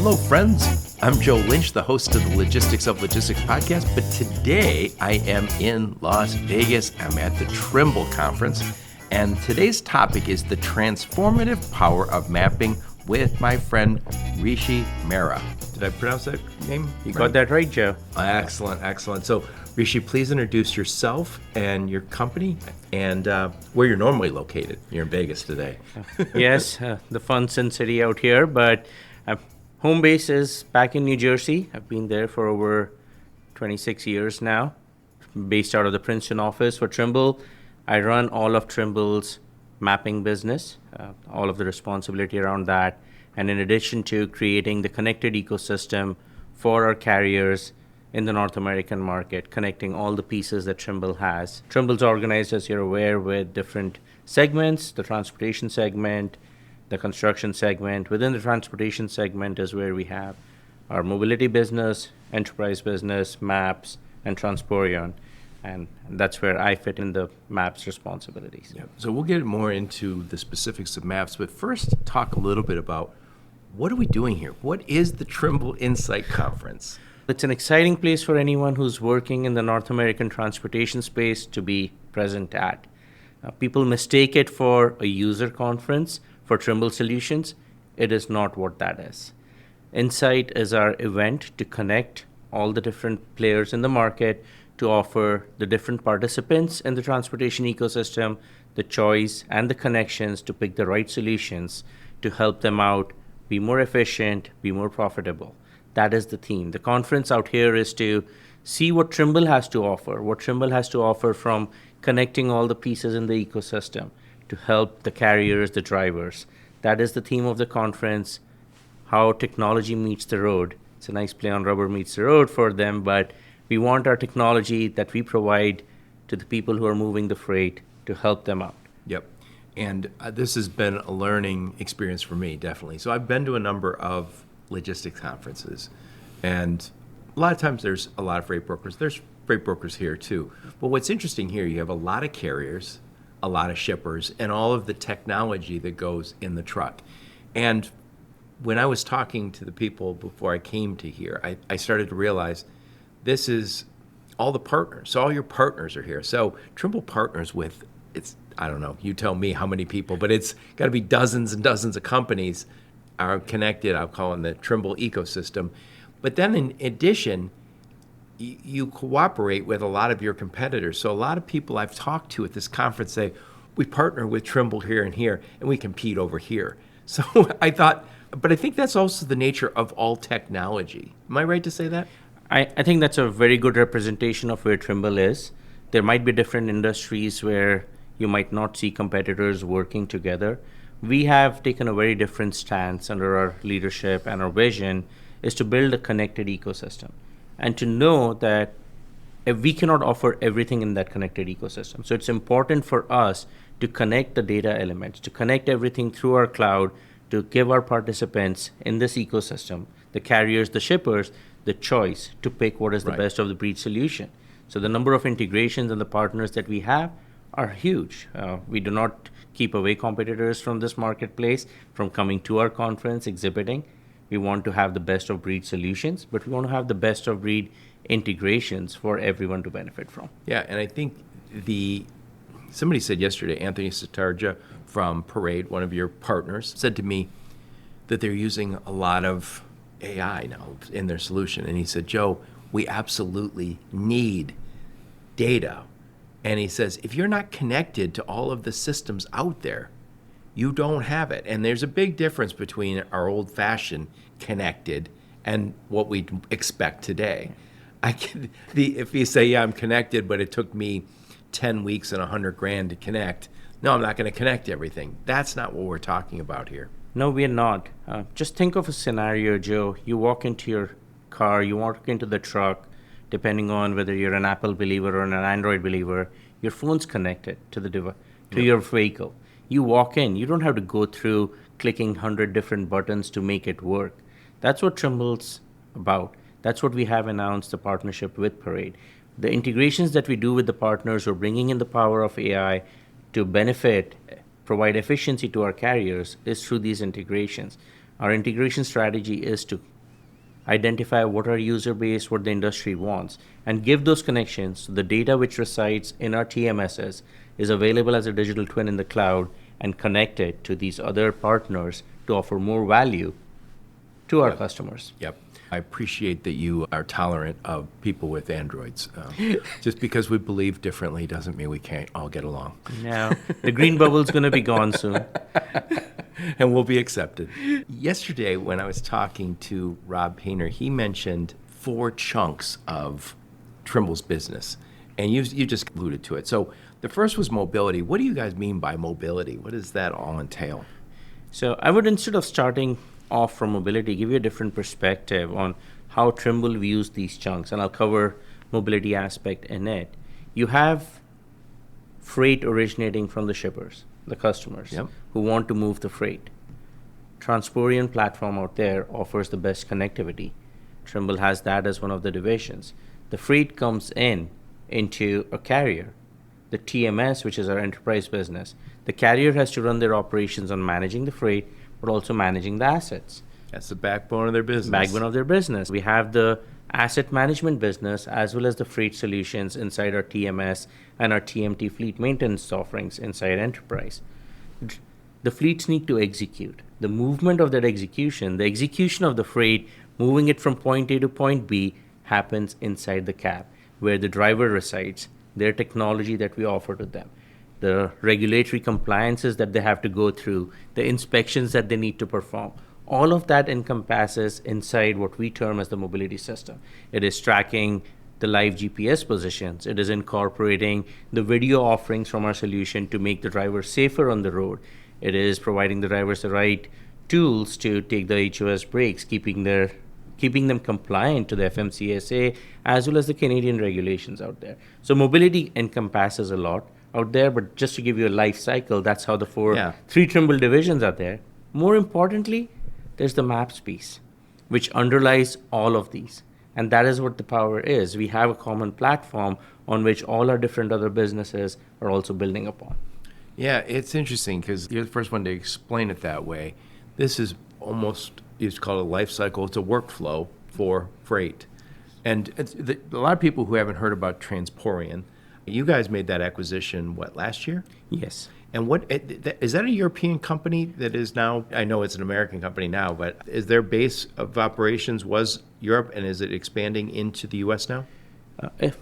Hello, friends. I'm Joe Lynch, the host of the Logistics of Logistics podcast, but today I am in Las Vegas. I'm at the Trimble conference, and today's topic is the transformative power of mapping with my friend Rishi Mehra. Did I pronounce that name? You got that right, Joe. Excellent, excellent. So, Rishi, please introduce yourself and your company and where you're normally located. You're in Vegas today. Yes, the fun Sin City out here, but home base is back in New Jersey. I've been there for over 26 years now, based out of the Princeton office for Trimble. I run all of Trimble's mapping business, all of the responsibility around that. And in addition to creating the connected ecosystem for our carriers in the North American market, connecting all the pieces that Trimble has. Trimble's organized, as you're aware, with different segments, the transportation segment, the construction segment. Within the transportation segment is where we have our mobility business, enterprise business, maps, and Transporion. And that's where I fit in the maps responsibilities. Yeah. So we'll get more into the specifics of maps, but first talk a little bit about what are we doing here? What is the Trimble Insight Conference? It's an exciting place for anyone who's working in the North American transportation space to be present at. People mistake it for a user conference for Trimble Solutions. It is not what that is. Insight is our event to connect all the different players in the market to offer the different participants in the transportation ecosystem the choice and the connections to pick the right solutions to help them out, be more efficient, be more profitable. That is the theme. The conference out here is to see what Trimble has to offer from connecting all the pieces in the ecosystem to help the carriers, the drivers. That is the theme of the conference, how technology meets the road. It's a nice play on rubber meets the road for them, but we want our technology that we provide to the people who are moving the freight to help them out. Yep. And this has been a learning experience for me, definitely. So I've been to a number of logistics conferences, and a lot of times there's a lot of freight brokers. There's freight brokers here too. But what's interesting here, you have a lot of carriers, a lot of shippers, and all of the technology that goes in the truck. And when I was talking to the people before I came to here, I started to realize this is all the partners. So all your partners are here. So Trimble partners with, I don't know, you tell me how many people, but it's got to be dozens and dozens of companies are connected, I'll call it the Trimble ecosystem. But then in addition, you cooperate with a lot of your competitors. So a lot of people I've talked to at this conference say, we partner with Trimble here, and we compete over here. So I thought, but I think that's also the nature of all technology. Am I right to say that? I think that's a very good representation of where Trimble is. There might be different industries where you might not see competitors working together. We have taken a very different stance under our leadership, and our vision is to build a connected ecosystem and to know that we cannot offer everything in that connected ecosystem. So it's important for us to connect the data elements, to connect everything through our cloud, to give our participants in this ecosystem, the carriers, the shippers, the choice to pick what is the best of the breed solution. So the number of integrations and the partners that we have are huge. We do not keep away competitors from this marketplace from coming to our conference, exhibiting. We want to have the best of breed solutions, but we want to have the best of breed integrations for everyone to benefit from. Yeah, and I think somebody said yesterday, Anthony Satarja from Parade, one of your partners, said to me that they're using a lot of AI now in their solution. And he said, Joe, we absolutely need data. And he says, if you're not connected to all of the systems out there, you don't have it. And there's a big difference between our old-fashioned connected and what we expect today. If you say, yeah, I'm connected, but it took me 10 weeks and $100,000 to connect, no, I'm not going to connect everything. That's not what we're talking about here. No, we are not. Just think of a scenario, Joe. You walk into your car, you walk into the truck, depending on whether you're an Apple believer or an Android believer, your phone's connected to your vehicle. You walk in, you don't have to go through clicking 100 different buttons to make it work. That's what Trimble's about. That's what we have announced, the partnership with Parade. The integrations that we do with the partners who are bringing in the power of AI to benefit, provide efficiency to our carriers is through these integrations. Our integration strategy is to identify what our user base, what the industry wants, and give those connections so the data which resides in our TMSs is available as a digital twin in the cloud and connected to these other partners to offer more value to our customers. Yep. I appreciate that you are tolerant of people with Androids. Just because we believe differently doesn't mean we can't all get along. Now, the green bubble's going to be gone soon. And we'll be accepted. Yesterday, when I was talking to Rob Painter, he mentioned 4 chunks of Trimble's business. And you just alluded to it. So the first was mobility. What do you guys mean by mobility? What does that all entail? So I would, instead of starting off from mobility, give you a different perspective on how Trimble views these chunks, and I'll cover mobility aspect in it. You have freight originating from the shippers, the customers, Yep. who want to move the freight. Transporion platform out there offers the best connectivity. Trimble has that as one of the divisions. The freight comes into a carrier. The TMS, which is our enterprise business, the carrier has to run their operations on managing the freight, but also managing the assets. That's the backbone of their business. Backbone of their business. We have the asset management business as well as the freight solutions inside our TMS and our TMT fleet maintenance offerings inside enterprise. The fleets need to execute. The movement of that execution, the execution of the freight, moving it from point A to point B, happens inside the cab, where the driver resides, their technology that we offer to them, the regulatory compliances that they have to go through, the inspections that they need to perform. All of that encompasses inside what we term as the mobility system. It is tracking the live GPS positions. It is incorporating the video offerings from our solution to make the driver safer on the road. It is providing the drivers the right tools to take the HOS breaks, keeping them compliant to the FMCSA as well as the Canadian regulations out there. So mobility encompasses a lot out there, but just to give you a life cycle, that's how the 3 Trimble divisions are there. More importantly, there's the maps piece, which underlies all of these. And that is what the power is. We have a common platform on which all our different other businesses are also building upon. Yeah, it's interesting because you're the first one to explain it that way. This is almost, it's called a life cycle. It's a workflow for freight. And a lot of people who haven't heard about Transporion, you guys made that acquisition, last year? Yes. And is that a European company that is now, I know it's an American company now, but is their base of operations was Europe, and is it expanding into the U.S. now?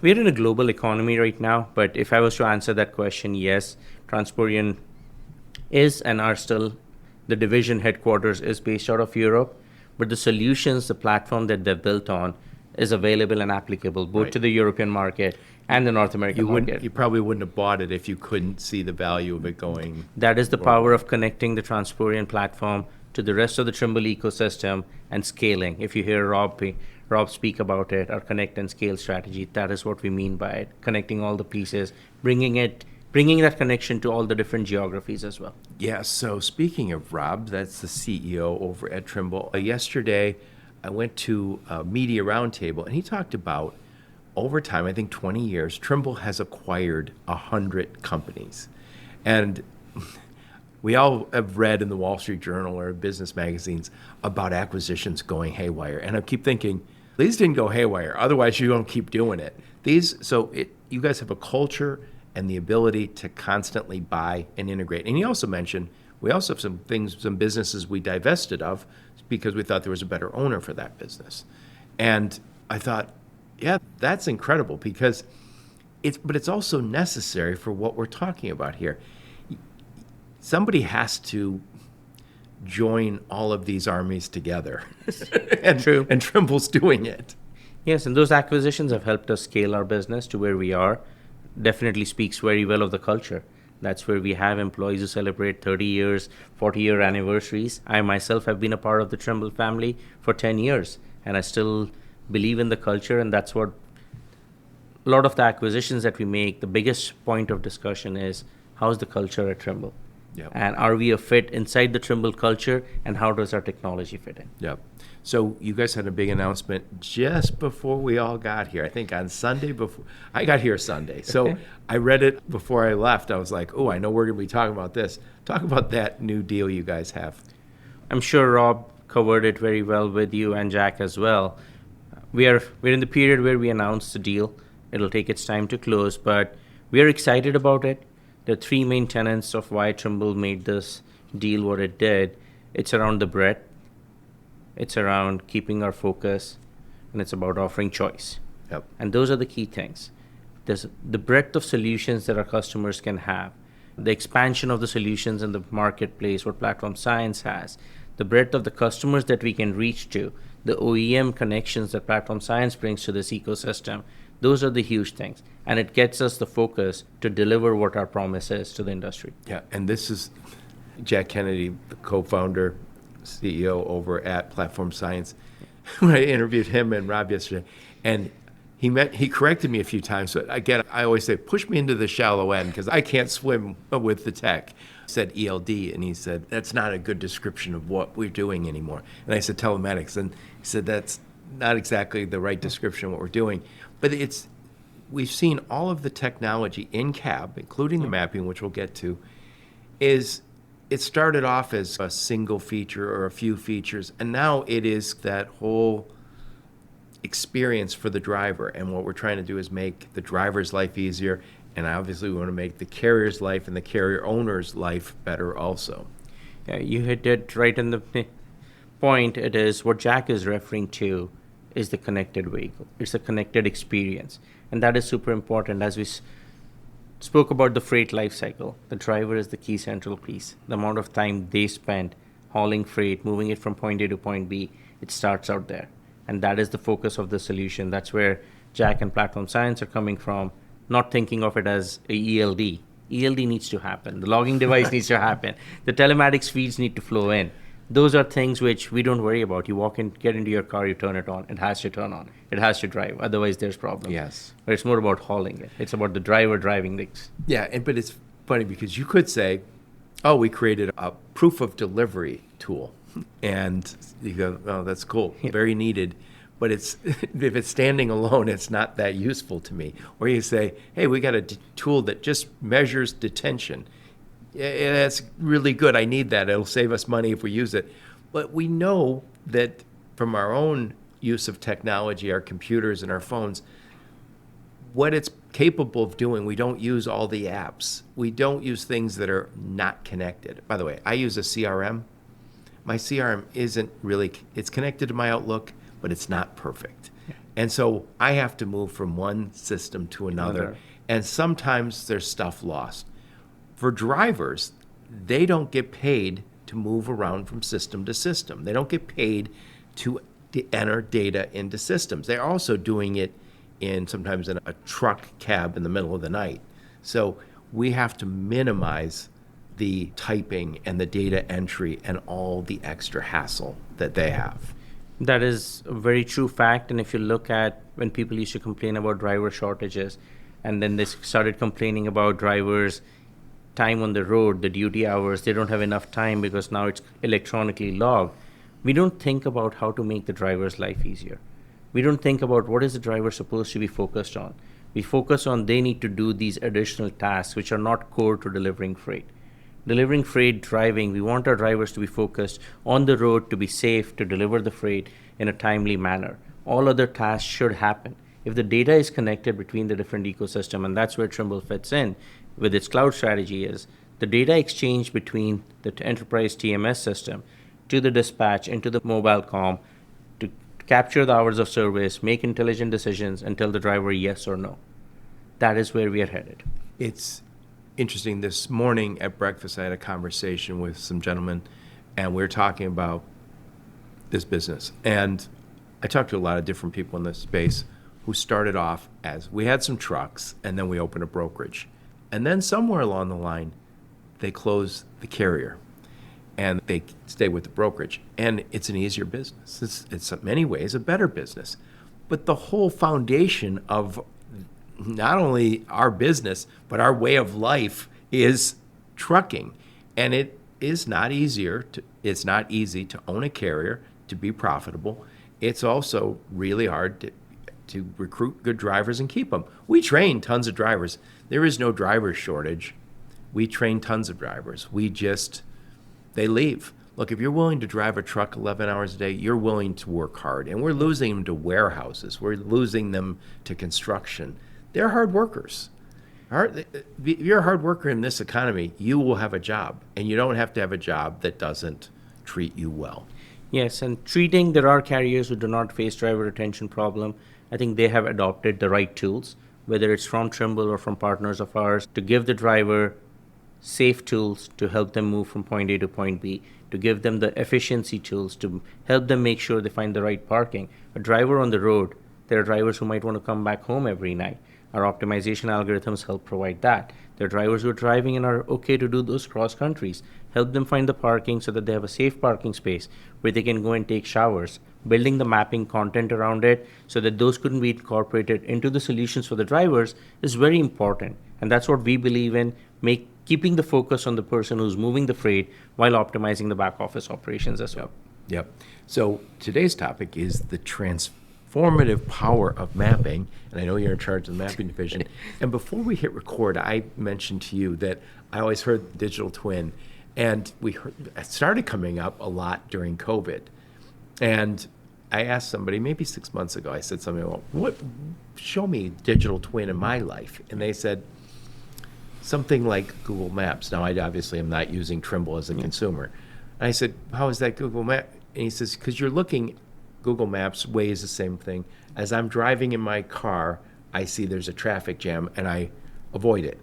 We're in a global economy right now, but if I was to answer that question, yes, Transporion is and are still, the division headquarters is based out of Europe, but the solutions, the platform that they're built on is available and applicable both to the European market and the North American market. You probably wouldn't have bought it if you couldn't see the value of it going. That is the power of connecting the Transporion platform to the rest of the Trimble ecosystem and scaling. If you hear Rob speak about it, our connect and scale strategy, that is what we mean by it, connecting all the pieces, bringing that connection to all the different geographies as well. Yeah, so speaking of Rob, that's the CEO over at Trimble. Yesterday, I went to a media roundtable, and he talked about, over time, I think 20 years, Trimble has acquired 100 companies. And we all have read in the Wall Street Journal or business magazines about acquisitions going haywire. And I keep thinking, these didn't go haywire. Otherwise, you don't keep doing it. You guys have a culture and the ability to constantly buy and integrate. And he also mentioned, we also have some businesses we divested of because we thought there was a better owner for that business. And I thought, yeah, that's incredible because it's also necessary for what we're talking about here. Somebody has to join all of these armies together. True. And Trimble's doing it. Yes, and those acquisitions have helped us scale our business to where we are. Definitely speaks very well of the culture. That's where we have employees who celebrate 30 years, 40-year anniversaries. I myself have been a part of the Trimble family for 10 years, and I still believe in the culture, and that's what a lot of the acquisitions that we make, the biggest point of discussion is, how's the culture at Trimble? Yep. And are we a fit inside the Trimble culture, and how does our technology fit in? Yep. So you guys had a big announcement just before we all got here. I think on Sunday before I got here Sunday. So I read it before I left. I was like, oh, I know we're going to be talking about this. Talk about that new deal you guys have. I'm sure Rob covered it very well with you and Jack as well. We're in the period where we announced the deal. It'll take its time to close, but we're excited about it. The three main tenets of why Trimble made this deal what it did. It's around the breadth, it's around keeping our focus, and it's about offering choice. Yep. And those are the key things. There's the breadth of solutions that our customers can have, the expansion of the solutions in the marketplace, what Platform Science has, the breadth of the customers that we can reach to, the OEM connections that Platform Science brings to this ecosystem. Those are the huge things. And it gets us the focus to deliver what our promise is to the industry. Yeah, and this is Jack Kennedy, the co-founder, CEO over at Platform Science. When I interviewed him and Rob yesterday, and he corrected me a few times, but again, I always say, push me into the shallow end because I can't swim with the tech. I said ELD, and he said, that's not a good description of what we're doing anymore. And I said telematics, and he said, that's not exactly the right description of what we're doing. But we've seen all of the technology in cab, including the mapping, which we'll get to, it started off as a single feature or a few features, and now it is that whole experience for the driver. And what we're trying to do is make the driver's life easier, and obviously we want to make the carrier's life and the carrier owner's life better also. Yeah, you hit it right in the point. It is what Jack is referring to is the connected vehicle. It's a connected experience, and that is super important. As we spoke about the freight life cycle, the driver is the key central piece. The amount of time they spend hauling freight, moving it from point A to point B, it starts out there. And that is the focus of the solution. That's where Jack and Platform Science are coming from, not thinking of it as a ELD. ELD needs to happen. The logging device needs to happen. The telematics feeds need to flow in. Those are things which we don't worry about. You walk in, get into your car, you turn it on. It has to turn on. It has to drive. Otherwise, there's problems. Yes. But it's more about hauling it. It's about the driver driving things. Yeah, but it's funny because you could say, oh, we created a proof of delivery tool. And you go, oh, that's cool, very needed. But if it's standing alone, it's not that useful to me. Or you say, hey, we got a tool that just measures detention. Yeah, that's really good. I need that. It'll save us money if we use it. But we know that from our own use of technology, our computers and our phones, what it's capable of doing, we don't use all the apps. We don't use things that are not connected. By the way, I use a CRM. My CRM isn't really, it's connected to my Outlook, but it's not perfect. Yeah. And so I have to move from one system to another. And sometimes there's stuff lost. For drivers, they don't get paid to move around from system to system. They don't get paid to enter data into systems. They're also doing it sometimes in a truck cab in the middle of the night. So we have to minimize the typing and the data entry and all the extra hassle that they have. That is a very true fact. And if you look at when people used to complain about driver shortages, and then they started complaining about drivers' time on the road, the duty hours, they don't have enough time because now it's electronically logged. We don't think about how to make the driver's life easier. We don't think about what is the driver supposed to be focused on. We focus on they need to do these additional tasks which are not core to delivering freight. Delivering freight, driving, we want our drivers to be focused on the road, to be safe, to deliver the freight in a timely manner. All other tasks should happen. If the data is connected between the different ecosystem, and that's where Trimble fits in with its cloud strategy, is the data exchange between the enterprise TMS system to the dispatch into the mobile comm to capture the hours of service, make intelligent decisions, and tell the driver yes or no. That is where we are headed. It's interesting. This morning at breakfast, I had a conversation with some gentlemen, and we were talking about this business. And I talked to a lot of different people in this space who started off as, we had some trucks, and then we opened a brokerage. And then somewhere along the line, they closed the carrier, and they stay with the brokerage. And it's an easier business. It's in many ways a better business. But the whole foundation of not only our business, but our way of life is trucking. And it is not it's not easy to own a carrier, to be profitable. It's also really hard to recruit good drivers and keep them. We train tons of drivers. There is no driver shortage. We train tons of drivers. They leave. look, if you're willing to drive a truck 11 hours a day, you're willing to work hard. And we're losing them to warehouses. We're losing them to construction. They're hard workers. If you're a hard worker in this economy, you will have a job. And you don't have to have a job that doesn't treat you well. Yes, and there are carriers who do not face driver retention problem. I think they have adopted the right tools, whether it's from Trimble or from partners of ours, to give the driver safe tools to help them move from point A to point B, to give them the efficiency tools to help them make sure they find the right parking. A driver on the road, there are drivers who might want to come back home every night. Our optimization algorithms help provide that. There are drivers who are driving and are okay to do those cross countries. Help them find the parking so that they have a safe parking space where they can go and take showers. Building the mapping content around it so that those couldn't be incorporated into the solutions for the drivers is very important. And that's what we believe in, keeping the focus on the person who's moving the freight while optimizing the back office operations as well. Yep. So today's topic is the transformative power of mapping. And I know you're in charge of the mapping division. And before we hit record, I mentioned to you that I always heard the digital twin. And it started coming up a lot during COVID. And I asked somebody maybe 6 months ago, I said something about, show me digital twin in my life. And they said something like Google Maps. Now, I obviously am not using Trimble as a consumer. And I said, how is that Google Maps? And he says, because you're looking, Google Maps weighs the same thing. As I'm driving in my car, I see there's a traffic jam and I avoid it.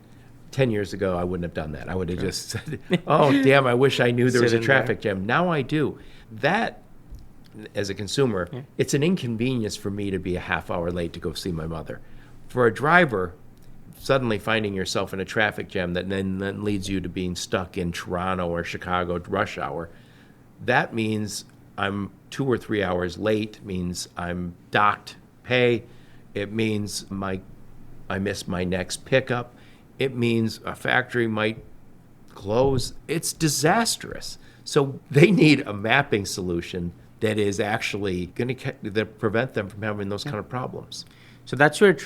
10 years ago, I wouldn't have done that. I would have just said, oh, damn, I wish I knew there was a traffic jam. Now I do. That, as a consumer, it's an inconvenience for me to be a half hour late to go see my mother. For a driver, suddenly finding yourself in a traffic jam that then leads you to being stuck in Toronto or Chicago rush hour, that means I'm 2 or 3 hours late, means I'm docked pay. It means I miss my next pickup. It means a factory might close. It's disastrous. So they need a mapping solution that is actually going to prevent them from having those kind of problems. So that's where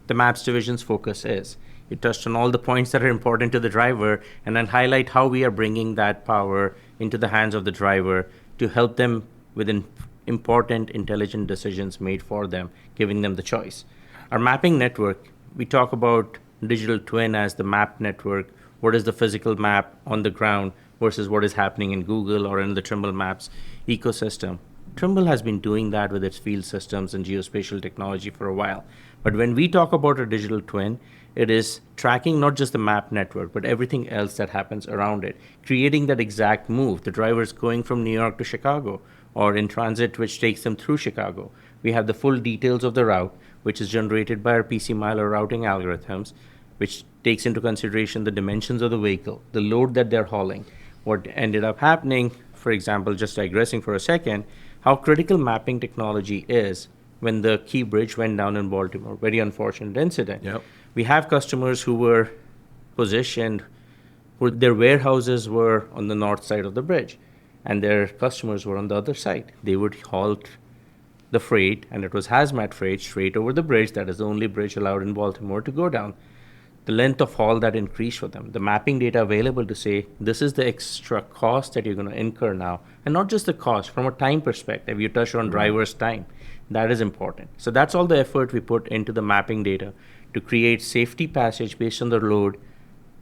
the Maps division's focus is. You touched on all the points that are important to the driver and then highlight how we are bringing that power into the hands of the driver to help them with important, intelligent decisions made for them, giving them the choice. Our mapping network, we talk about digital twin as the map network. What is the physical map on the ground versus what is happening in Google or in the Trimble Maps ecosystem? Trimble has been doing that with its field systems and geospatial technology for a while. But when we talk about a digital twin, it is tracking not just the map network, but everything else that happens around it, creating that exact move. The driver's going from New York to Chicago or in transit, which takes them through Chicago. We have the full details of the route, which is generated by our PC miler routing algorithms, which takes into consideration the dimensions of the vehicle, the load that they're hauling, what ended up happening, for example, just digressing for a second, how critical mapping technology is when the Key Bridge went down in Baltimore. Very unfortunate incident. Yep. We have customers who were positioned, where their warehouses were on the north side of the bridge, and their customers were on the other side. They would haul the freight, and it was hazmat freight, straight over the bridge. That is the only bridge allowed in Baltimore to go down. The length of haul that increased for them, the mapping data available to say, this is the extra cost that you're going to incur now. And not just the cost, from a time perspective, you touched on driver's time. That is important. So that's all the effort we put into the mapping data to create safety passage based on the load,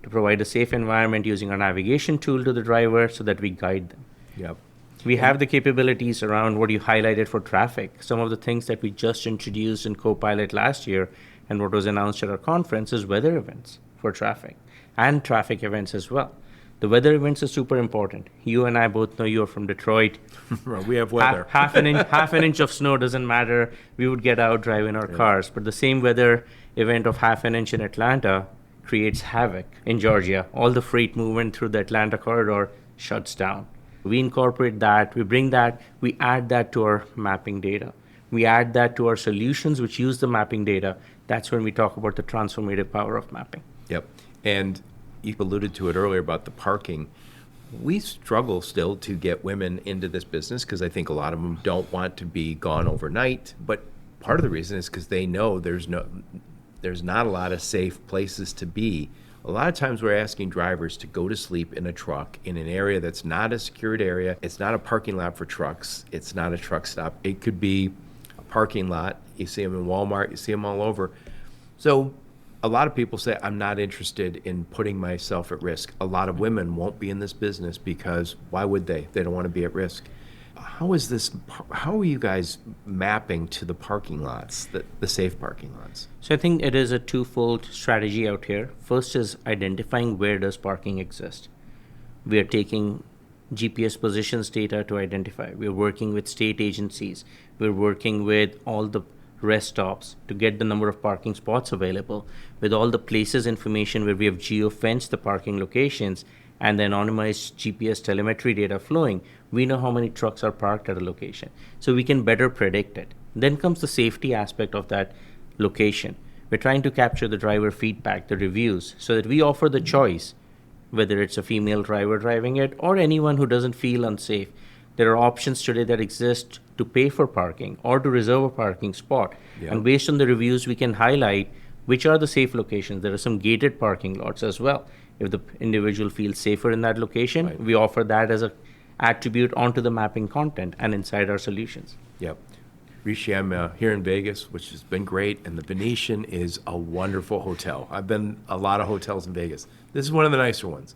to provide a safe environment using our navigation tool to the driver so that we guide them. Yep. We have the capabilities around what you highlighted for traffic. Some of the things that we just introduced in Copilot last year and what was announced at our conference is weather events for traffic and traffic events as well. The weather events are super important. You and I both know you're from Detroit. We have weather. Half an inch of snow doesn't matter. We would get out driving our cars. But the same weather event of half an inch in Atlanta creates havoc in Georgia. All the freight movement through the Atlanta corridor shuts down. We incorporate that, we bring that, we add that to our mapping data. We add that to our solutions which use the mapping data. That's when we talk about the transformative power of mapping. Yep. And you alluded to it earlier about the parking. We struggle still to get women into this business because I think a lot of them don't want to be gone overnight. But part of the reason is because they know there's not a lot of safe places to be A lot of times we're asking drivers to go to sleep in a truck in an area that's not a secured area. It's not a parking lot for trucks. It's not a truck stop. It could be a parking lot. You see them in Walmart. You see them all over. So a lot of people say, I'm not interested in putting myself at risk. A lot of women won't be in this business because why would they? They don't want to be at risk. How are you guys mapping to the parking lots, the safe parking lots? So I think it is a twofold strategy out here. First is identifying where does parking exist. We are taking GPS positions data to identify. We're working with state agencies. We're working with all the rest stops to get the number of parking spots available, with all the places information where we have geo-fenced the parking locations and the anonymized GPS telemetry data flowing. We know how many trucks are parked at a location, so we can better predict it. Then comes the safety aspect of that location. We're trying to capture the driver feedback, the reviews, so that we offer the choice, whether it's a female driver driving it or anyone who doesn't feel unsafe. There are options today that exist to pay for parking or to reserve a parking spot. Yeah. And based on the reviews, we can highlight which are the safe locations. There are some gated parking lots as well. If the individual feels safer in that location, Right. we offer that as an attribute onto the mapping content and inside our solutions. Yep. Rishi, I'm here in Vegas, which has been great, and the Venetian is a wonderful hotel. I've been a lot of hotels in Vegas. This is one of the nicer ones.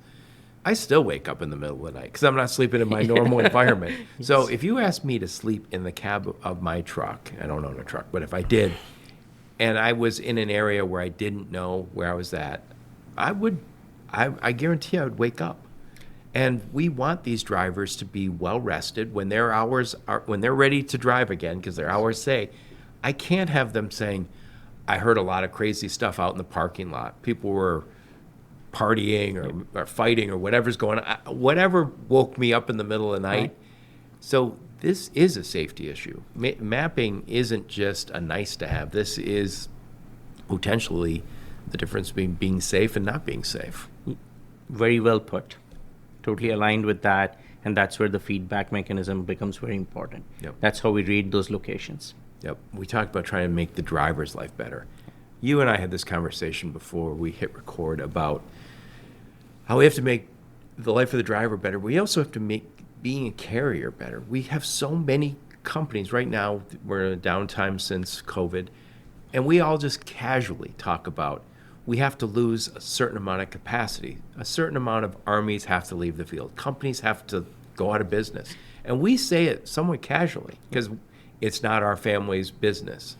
I still wake up in the middle of the night because I'm not sleeping in my normal environment. So if you asked me to sleep in the cab of my truck, I don't own a truck, but if I did, and I was in an area where I didn't know where I was at, I guarantee I would wake up. And we want these drivers to be well rested when their hours are, when they're ready to drive again, because their hours say, I can't have them saying, I heard a lot of crazy stuff out in the parking lot. People were partying or fighting or whatever's going on, whatever woke me up in the middle of the night. Right. So this is a safety issue. Mapping isn't just a nice to have. This is potentially the difference between being safe and not being safe. Very well put. Totally aligned with that. And that's where the feedback mechanism becomes very important. Yep. That's how we rate those locations. Yep. We talked about trying to make the driver's life better. You and I had this conversation before we hit record about how we have to make the life of the driver better. We also have to make being a carrier better. We have so many companies right now. We're in a downtime since COVID, and we all just casually talk about we have to lose a certain amount of capacity. A certain amount of armies have to leave the field. Companies have to go out of business. And we say it somewhat casually because it's not our family's business.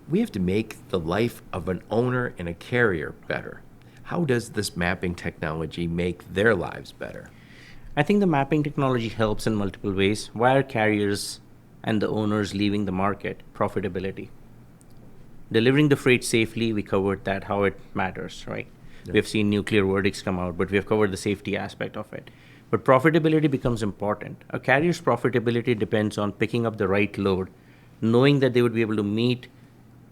We have to make the life of an owner and a carrier better. How does this mapping technology make their lives better? I think the mapping technology helps in multiple ways. Why are carriers and the owners leaving the market? Profitability. Delivering the freight safely, we covered that, how it matters, right? Yeah. We've seen nuclear verdicts come out, but we have covered the safety aspect of it. But profitability becomes important. A carrier's profitability depends on picking up the right load, knowing that they would be able to meet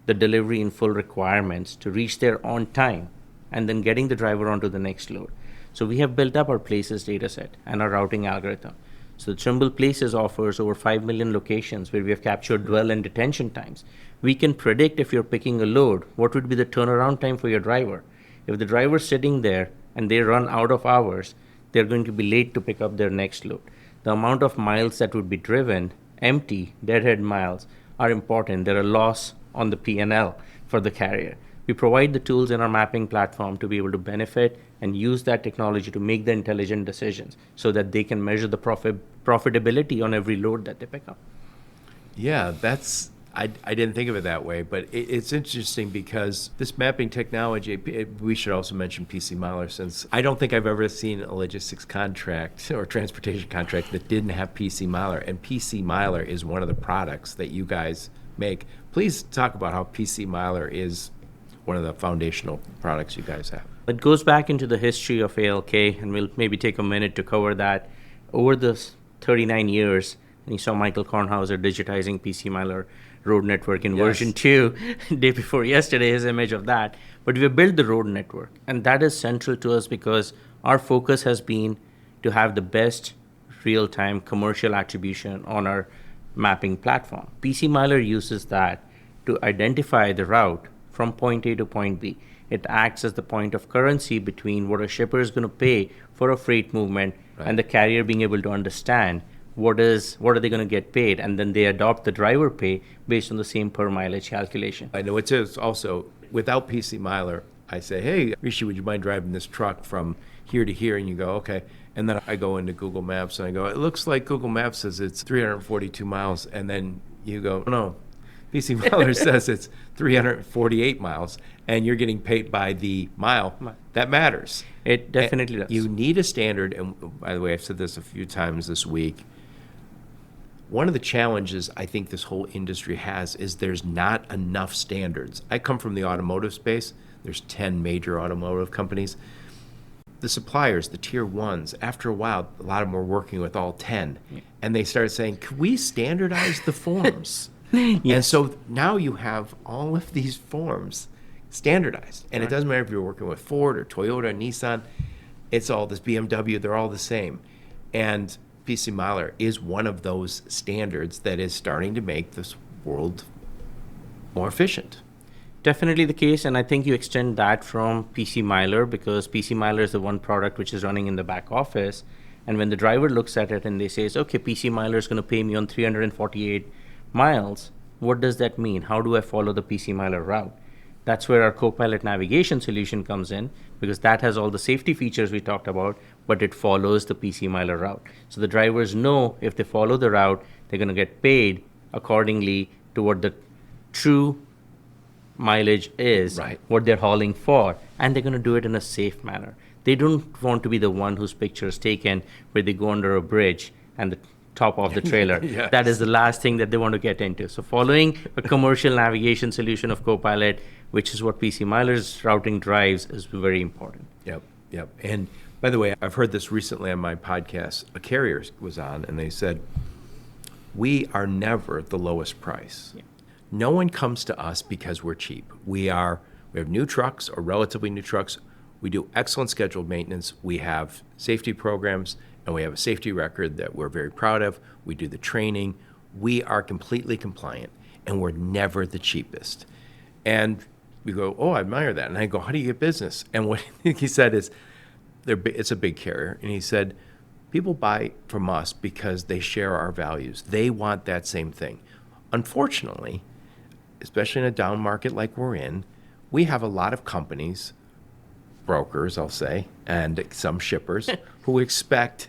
the delivery in full requirements to reach there on time, and then getting the driver onto the next load. So we have built up our places data set and our routing algorithm. So the Trimble Places offers over 5 million locations where we have captured dwell and detention times. We can predict if you're picking a load, what would be the turnaround time for your driver. If the driver's sitting there and they run out of hours, they're going to be late to pick up their next load. The amount of miles that would be driven, empty, deadhead miles, are important. They're a loss on the P&L for the carrier. We provide the tools in our mapping platform to be able to benefit and use that technology to make the intelligent decisions so that they can measure the profitability on every load that they pick up. Yeah, I didn't think of it that way, but it's interesting because this mapping technology, we should also mention PC Miler, since I don't think I've ever seen a logistics contract or transportation contract that didn't have PC Miler, and PC Miler is one of the products that you guys make. Please talk about how PC Miler is one of the foundational products you guys have. It goes back into the history of ALK, and we'll maybe take a minute to cover that. Over the 39 years, and you saw Michael Kornhauser digitizing PC Miler road network in version 2, day before yesterday, his image of that. But we built the road network, and that is central to us because our focus has been to have the best real-time commercial attribution on our mapping platform. PC Miler uses that to identify the route from point A to point B. It acts as the point of currency between what a shipper is going to pay for a freight movement and the carrier being able to understand what are they going to get paid, and then they adopt the driver pay based on the same per mileage calculation. I know it is also, without PC Miler, I say, hey, Rishi, would you mind driving this truck from here to here? And you go, okay. And then I go into Google Maps and I go, it looks like Google Maps says it's 342 miles. And then you go, no, PC Miler says it's 348 miles, and you're getting paid by the mile. That matters. It definitely does. You need a standard, and by the way, I've said this a few times this week. One of the challenges I think this whole industry has is there's not enough standards. I come from the automotive space. There's 10 major automotive companies. The suppliers, the tier ones, after a while, a lot of them were working with all 10. And they started saying, can we standardize the forms? Yes. And so now you have all of these forms standardized. And it doesn't matter if you're working with Ford or Toyota or Nissan. It's all this BMW. They're all the same. And PC Miler is one of those standards that is starting to make this world more efficient. Definitely the case, and I think you extend that from PC Miler, because PC Miler is the one product which is running in the back office, and when the driver looks at it and they says, okay, PC Miler is going to pay me on 348 miles, what does that mean? How do I follow the PC Miler route? That's where our Copilot navigation solution comes in, because that has all the safety features we talked about, but it follows the PC Miler route. So the drivers know if they follow the route, they're going to get paid accordingly to what the true mileage is, what they're hauling for, and they're going to do it in a safe manner. They don't want to be the one whose picture is taken where they go under a bridge and the top of the trailer. Yes. That is the last thing that they want to get into. So following a commercial navigation solution of Copilot, which is what PC Miler's routing drives, is very important. Yep. And by the way, I've heard this recently on my podcast. A carrier was on, and they said, we are never the lowest price. Yeah. No one comes to us because we're cheap. We have new trucks or relatively new trucks. We do excellent scheduled maintenance. We have safety programs, and we have a safety record that we're very proud of. We do the training. We are completely compliant, and we're never the cheapest. And we go, oh, I admire that. And I go, how do you get business? And what he said is, it's a big carrier. And he said, people buy from us because they share our values. They want that same thing. Unfortunately, especially in a down market like we're in, we have a lot of companies, brokers, I'll say, and some shippers who expect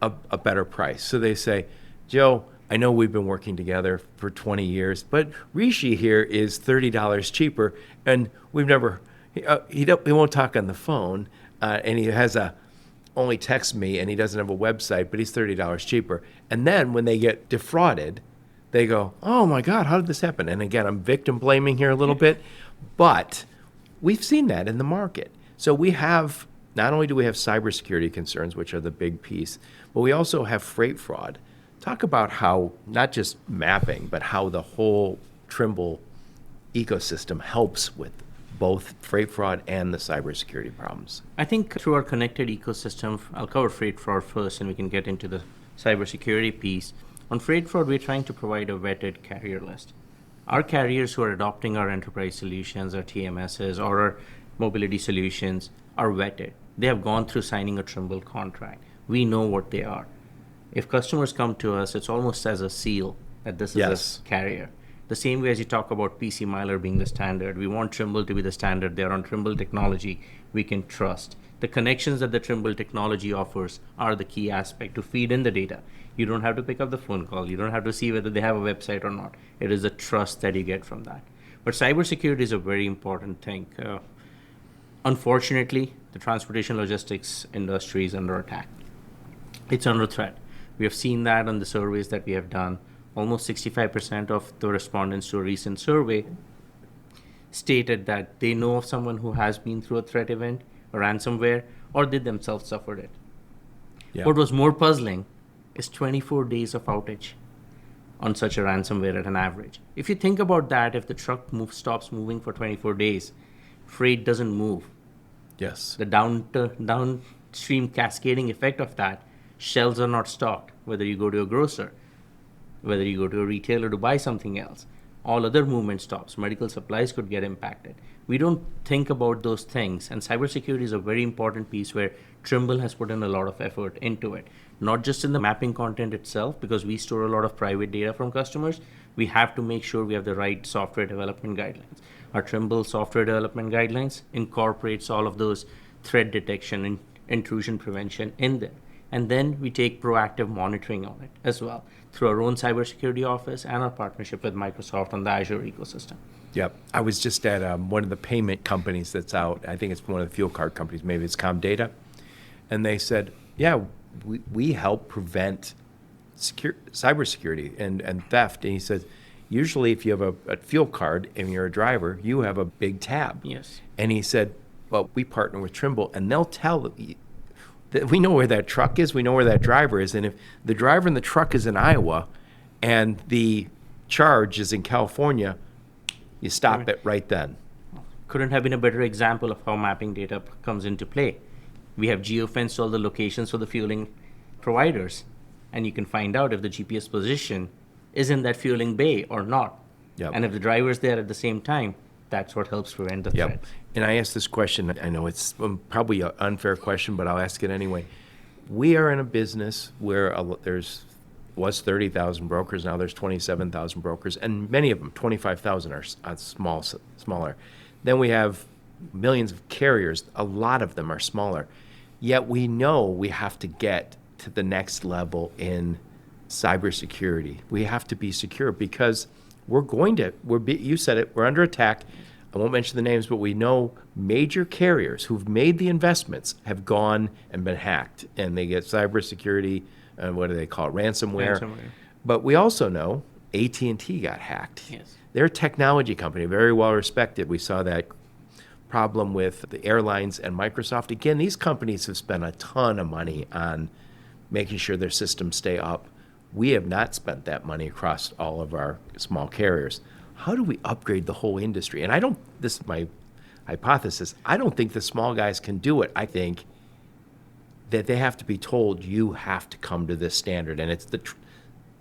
a better price. So they say, Joe, I know we've been working together for 20 years, but Rishi here is $30 cheaper, and we've never, he won't talk on the phone, and he has only text me, and he doesn't have a website, but he's $30 cheaper. And then when they get defrauded, they go, oh my God, how did this happen? And again, I'm victim blaming here a little bit, but we've seen that in the market. So we have, not only do we have cybersecurity concerns, which are the big piece, but we also have freight fraud. Talk about how, not just mapping, but how the whole Trimble ecosystem helps with both freight fraud and the cybersecurity problems. I think through our connected ecosystem, I'll cover freight fraud first, and we can get into the cybersecurity piece. On freight fraud, we're trying to provide a vetted carrier list. Our carriers who are adopting our enterprise solutions, our TMSs, or our mobility solutions are vetted. They have gone through signing a Trimble contract. We know what they are. If customers come to us, it's almost as a seal that this is a carrier. The same way as you talk about PC Miler being the standard, we want Trimble to be the standard. They're on Trimble technology we can trust. The connections that the Trimble technology offers are the key aspect to feed in the data. You don't have to pick up the phone call. You don't have to see whether they have a website or not. It is the trust that you get from that. But cybersecurity is a very important thing. Unfortunately, the transportation logistics industry is under attack. It's under threat. We have seen that on the surveys that we have done. Almost 65% of the respondents to a recent survey stated that they know of someone who has been through a threat event, or ransomware, or they themselves suffered it. Yeah. What was more puzzling is 24 days of outage on such a ransomware at an average. If you think about that, if the truck stops moving for 24 days, freight doesn't move. Yes. The downstream cascading effect of that, shelves are not stocked, whether you go to a grocer, whether you go to a retailer to buy something else. all other movement stops. Medical supplies could get impacted. We don't think about those things, and cybersecurity is a very important piece where Trimble has put in a lot of effort into it. Not just in the mapping content itself, because we store a lot of private data from customers. We have to make sure we have the right software development guidelines. Our Trimble software development guidelines incorporates all of those threat detection and intrusion prevention in there. And then we take proactive monitoring on it as well through our own cybersecurity office and our partnership with Microsoft on the Azure ecosystem. Yep. I was just at one of the payment companies that's out. I think it's one of the fuel card companies. Maybe it's Comdata. And they said, yeah, we help prevent cybersecurity and theft. And he said, usually if you have a fuel card and you're a driver, you have a big tab. Yes. And he said, well, we partner with Trimble, and they'll tell you that we know where that truck is, we know where that driver is. And if the driver in the truck is in Iowa and the charge is in California, you stop it right then. Couldn't have been a better example of how mapping data comes into play. We have geofenced all the locations for the fueling providers, and you can find out if the GPS position is in that fueling bay or not. Yep. And if the driver is there at the same time, that's what helps prevent the threat. And I asked this question, I know it's probably an unfair question, but I'll ask it anyway. We are in a business where was 30,000 brokers, now there's 27,000 brokers, and many of them, 25,000 are smaller. Then we have millions of carriers, a lot of them are smaller. Yet we know we have to get to the next level in cybersecurity. We have to be secure because you said it, we're under attack. I won't mention the names, but we know major carriers who've made the investments have gone and been hacked, and they get cybersecurity, what do they call it, ransomware. But we also know AT&T got hacked. Yes. They're a technology company, very well respected. We saw that problem with the airlines and Microsoft. Again, these companies have spent a ton of money on making sure their systems stay up. We have not spent that money across all of our small carriers. How do we upgrade the whole industry? And this is my hypothesis, I don't think the small guys can do it. I think that they have to be told, you have to come to this standard. And it's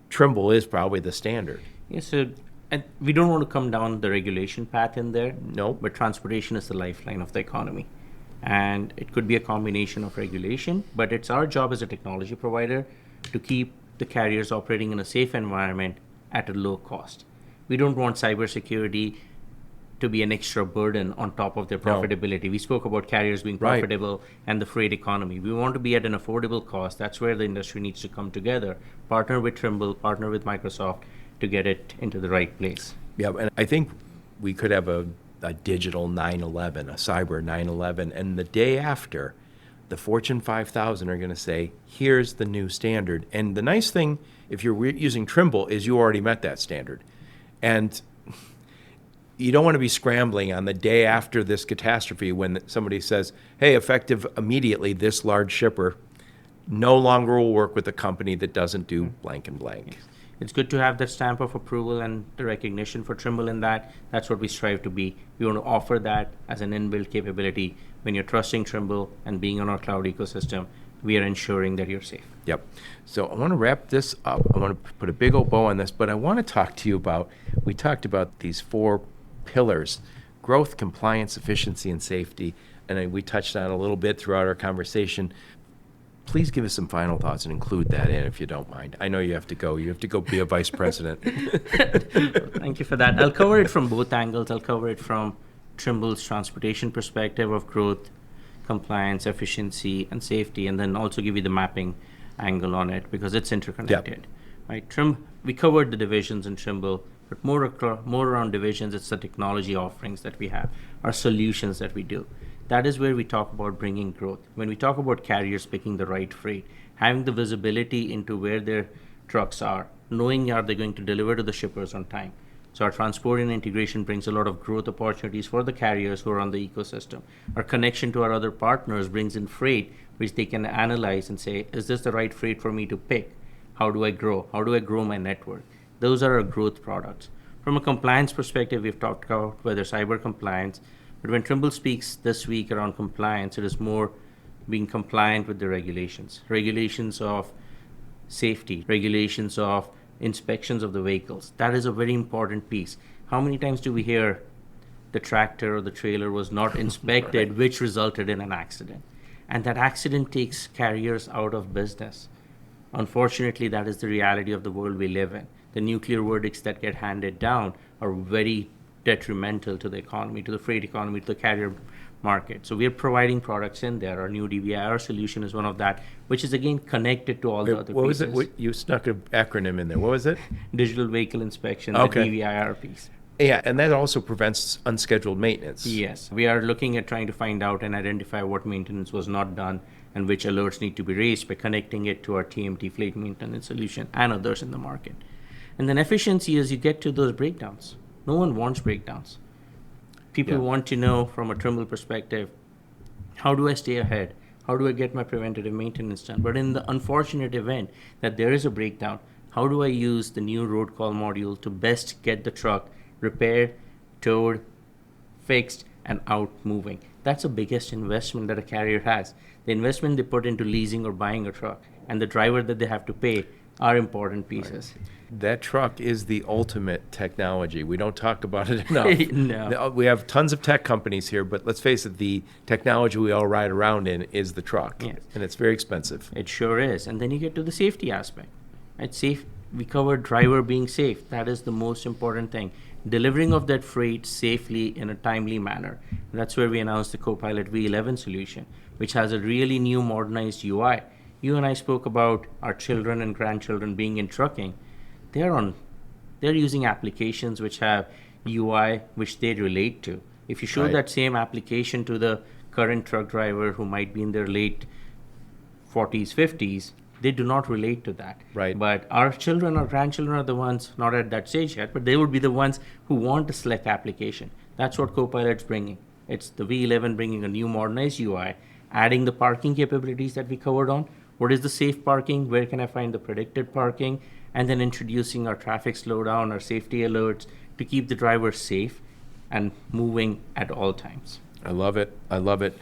Trimble is probably the standard. Yes, so and we don't want to come down the regulation path in there. No. But transportation is the lifeline of the economy. And it could be a combination of regulation, but it's our job as a technology provider to keep the carriers operating in a safe environment at a low cost. We don't want cybersecurity to be an extra burden on top of their profitability. No. We spoke about carriers being profitable and the freight economy. We want to be at an affordable cost. That's where the industry needs to come together, partner with Trimble, partner with Microsoft to get it into the right place. Yeah, and I think we could have a digital 9/11, a cyber 9/11, and the day after, the Fortune 5000 are going to say, here's the new standard. And the nice thing, if you're using Trimble, is you already met that standard. And you don't want to be scrambling on the day after this catastrophe when somebody says, hey, effective immediately, this large shipper no longer will work with a company that doesn't do blank and blank. Yes. It's good to have that stamp of approval and the recognition for Trimble in that. That's what we strive to be. We want to offer that as an inbuilt capability. When you're trusting Trimble and being on our cloud ecosystem, we are ensuring that you're safe. Yep. So I want to wrap this up. I want to put a big old bow on this, but I want to talk to you about, we talked about these 4 pillars: growth, compliance, efficiency, and safety. And we touched on it a little bit throughout our conversation. Please give us some final thoughts and include that in, if you don't mind. I know you have to go. You have to go be a vice president. Thank you for that. I'll cover it from both angles. I'll cover it from Trimble's transportation perspective of growth, compliance, efficiency, and safety, and then also give you the mapping angle on it because it's interconnected. Right? We covered the divisions in Trimble, but more around divisions, it's the technology offerings that we have, our solutions that we do. That is where we talk about bringing growth. When we talk about carriers picking the right freight, having the visibility into where their trucks are, knowing are they going to deliver to the shippers on time. So our transport and integration brings a lot of growth opportunities for the carriers who are on the ecosystem. Our connection to our other partners brings in freight, which they can analyze and say, is this the right freight for me to pick? How do I grow? How do I grow my network? Those are our growth products. From a compliance perspective, we've talked about whether cyber compliance, but when Trimble speaks this week around compliance, it is more being compliant with the regulations. Regulations of safety, regulations of inspections of the vehicles. That is a very important piece. How many times do we hear the tractor or the trailer was not inspected, Right. which resulted in an accident? And that accident takes carriers out of business. Unfortunately, that is the reality of the world we live in. The nuclear verdicts that get handed down are very detrimental to the economy, to the freight economy, to the carrier market. So we are providing products in there. Our new DVIR solution is one of that, which is again connected to all the other What was pieces. it? You snuck an acronym in there. What was it? Digital vehicle inspection, Okay. the DVIR piece. Yeah, and that also prevents unscheduled maintenance. Yes, we are looking at trying to find out and identify what maintenance was not done and which alerts need to be raised by connecting it to our TMT fleet maintenance solution and others in the market. And then efficiency is you get to those breakdowns. No one wants breakdowns. People Yeah. want to know from a Trimble perspective, how do I stay ahead? How do I get my preventative maintenance done? But in the unfortunate event that there is a breakdown, how do I use the new road call module to best get the truck repaired, towed, fixed, and out moving? That's the biggest investment that a carrier has. The investment they put into leasing or buying a truck and the driver that they have to pay are important pieces. That truck is the ultimate technology. We don't talk about it enough. No. We have tons of tech companies here, but let's face it, the technology we all ride around in is the truck. Yes. And it's very expensive. It sure is. And then you get to the safety aspect. Right? We covered driver being safe. That is the most important thing. Delivering of that freight safely in a timely manner. That's where we announced the Copilot V11 solution, which has a really new modernized UI. You and I spoke about our children and grandchildren being in trucking. They're using applications which have UI which they relate to. If you show Right. that same application to the current truck driver who might be in their late 40s, 50s, they do not relate to that. Right. But our children or grandchildren are the ones, not at that stage yet, but they would be the ones who want a select application. That's what Copilot's bringing. It's the V11 bringing a new modernized UI, adding the parking capabilities that we covered on. What is the safe parking? Where can I find the predicted parking? And then introducing our traffic slowdown, our safety alerts to keep the driver safe and moving at all times. I love it. I love it.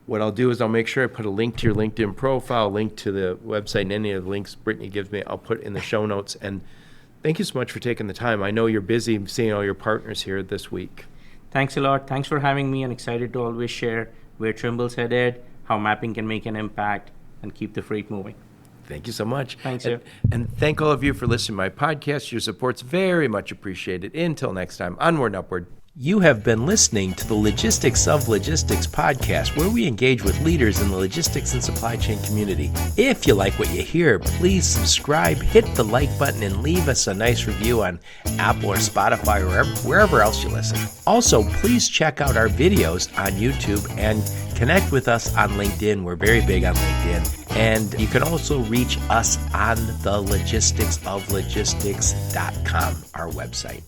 What I'll do is I'll make sure I put a link to your LinkedIn profile, link to the website, and any of the links Brittany gives me, I'll put in the show notes. And thank you so much for taking the time. I know you're busy seeing all your partners here this week. Thanks a lot. Thanks for having me, and excited to always share where Trimble's headed, how mapping can make an impact, and keep the freight moving. Thank you so much. Thanks, and, Jeff. and thank all of you for listening to my podcast. Your support's very much appreciated. Until next time, onward and upward. You have been listening to the Logistics of Logistics podcast, where we engage with leaders in the logistics and supply chain community. If you like what you hear, please subscribe, hit the like button, and leave us a nice review on Apple or Spotify or wherever else you listen. Also, please check out our videos on YouTube and connect with us on LinkedIn. We're very big on LinkedIn. And you can also reach us on the logisticsoflogistics.com, our website.